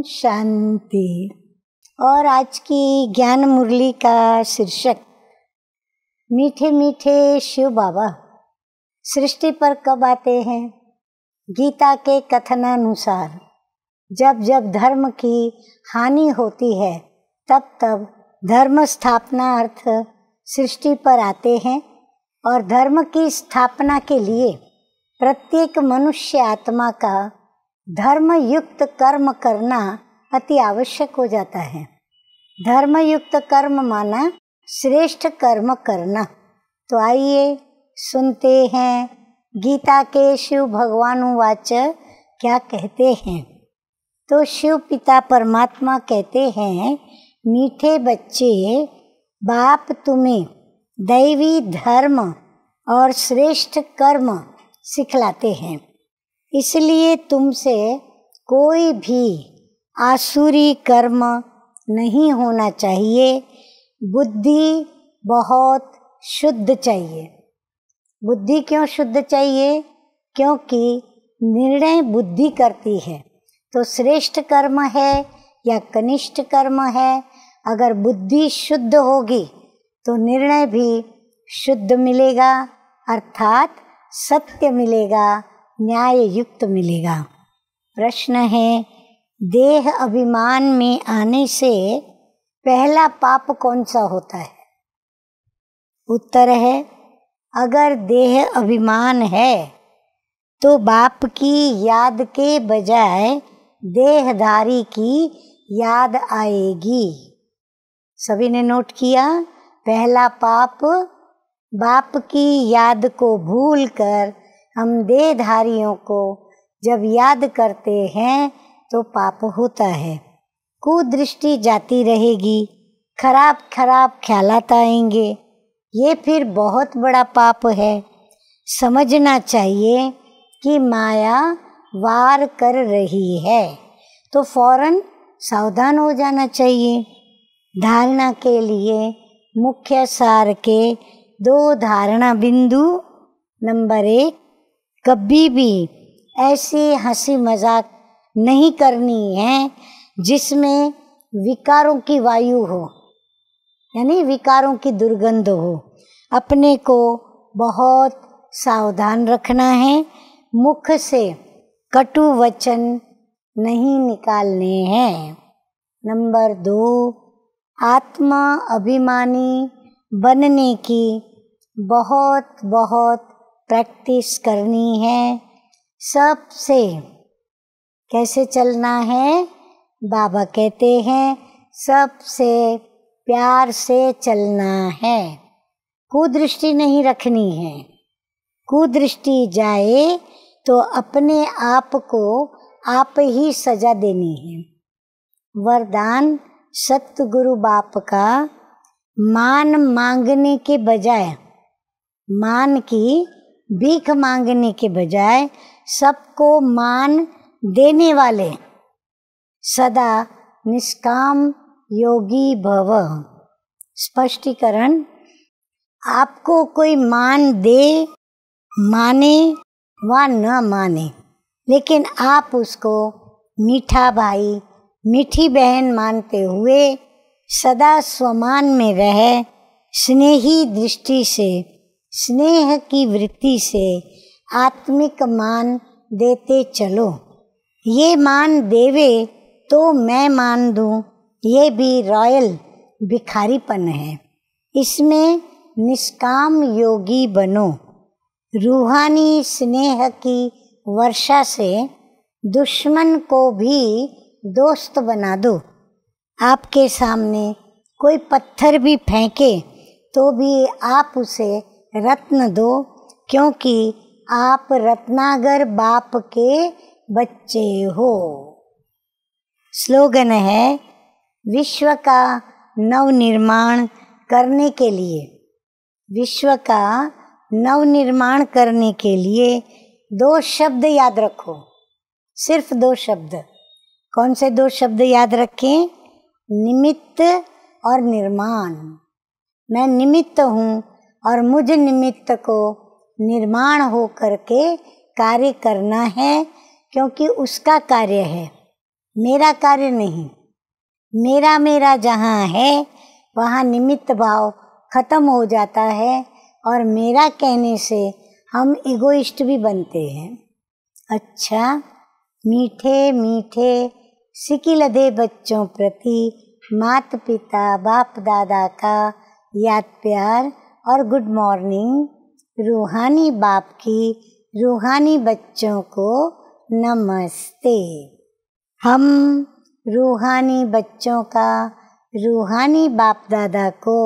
शांति। और आज की ज्ञान मुरली का शीर्षक मीठे मीठे शिव बाबा सृष्टि पर कब आते हैं। गीता के कथनानुसार जब जब धर्म की हानि होती है तब तब धर्म स्थापना अर्थ सृष्टि पर आते हैं और धर्म की स्थापना के लिए प्रत्येक मनुष्य आत्मा का धर्म युक्त कर्म करना अति आवश्यक हो जाता है। धर्म युक्त कर्म माना श्रेष्ठ कर्म करना। तो आइए सुनते हैं गीता के शिव भगवानुवाच क्या कहते हैं। तो शिव पिता परमात्मा कहते हैं, मीठे बच्चे, बाप तुम्हें दैवी धर्म और श्रेष्ठ कर्म सिखलाते हैं, इसलिए तुमसे कोई भी आसुरी कर्म नहीं होना चाहिए। बुद्धि बहुत शुद्ध चाहिए। बुद्धि क्यों शुद्ध चाहिए? क्योंकि निर्णय बुद्धि करती है। तो श्रेष्ठ कर्म है या कनिष्ठ कर्म है, अगर बुद्धि शुद्ध होगी तो निर्णय भी शुद्ध मिलेगा, अर्थात सत्य मिलेगा, न्याय युक्त मिलेगा। प्रश्न है, देह अभिमान में आने से पहला पाप कौन सा होता है? उत्तर है, अगर देह अभिमान है तो बाप की याद के बजाय देहधारी की याद आएगी। सभी ने नोट किया? पहला पाप बाप की याद को भूलकर हम देहधारियों को जब याद करते हैं तो पाप होता है। कुदृष्टि जाती रहेगी, खराब खराब ख्यालात आएंगे, ये फिर बहुत बड़ा पाप है। समझना चाहिए कि माया वार कर रही है तो फौरन सावधान हो जाना चाहिए। धारणा के लिए मुख्य सार के 2 धारणा बिंदु। नंबर 1, कभी भी ऐसी हंसी मजाक नहीं करनी है जिसमें विकारों की वायु हो, यानी विकारों की दुर्गंध हो। अपने को बहुत सावधान रखना है। मुख से कटु वचन नहीं निकालने हैं। नंबर 2, आत्मा अभिमानी बनने की बहुत बहुत प्रैक्टिस करनी है। सबसे कैसे चलना है? बाबा कहते हैं, सबसे प्यार से चलना है। कुदृष्टि नहीं रखनी है। कुदृष्टि जाए तो अपने आप को आप ही सजा देनी है। वरदान सतगुरु बाप का मान मांगने के बजाय, मान की भीख मांगने के बजाय सबको मान देने वाले सदा निष्काम योगी भव। स्पष्टीकरण, आपको कोई मान दे, माने व न माने, लेकिन आप उसको मीठा भाई, मीठी बहन मानते हुए सदा स्वमान में रहे, स्नेही दृष्टि से, स्नेह की वृत्ति से आत्मिक मान देते चलो। ये मान देवे तो मैं मान दूं, ये भी रॉयल भिखारीपन है। इसमें निष्काम योगी बनो। रूहानी स्नेह की वर्षा से दुश्मन को भी दोस्त बना दो। आपके सामने कोई पत्थर भी फेंके तो भी आप उसे रत्न दो, क्योंकि आप रत्नागर बाप के बच्चे हो। स्लोगन है, विश्व का नवनिर्माण करने के लिए, विश्व का नवनिर्माण करने के लिए 2 शब्द याद रखो। सिर्फ 2 शब्द। कौन से 2 शब्द याद रखें? निमित्त और निर्माण। मैं निमित्त हूँ और मुझ निमित्त को निर्माण हो करके कार्य करना है, क्योंकि उसका कार्य है। मेरा कार्य नहीं। मेरा मेरा जहाँ है वहाँ निमित्त भाव खत्म हो जाता है और मेरा कहने से हम इगोइस्ट भी बनते हैं। अच्छा, मीठे मीठे सिकिलधे बच्चों प्रति माता पिता बाप दादा का याद प्यार और गुड मॉर्निंग। रूहानी बाप की रूहानी बच्चों को नमस्ते। हम रूहानी बच्चों का रूहानी बाप दादा को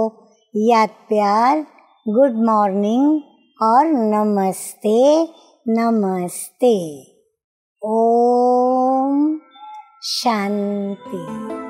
याद प्यार, गुड मॉर्निंग और नमस्ते नमस्ते। ओम शांति।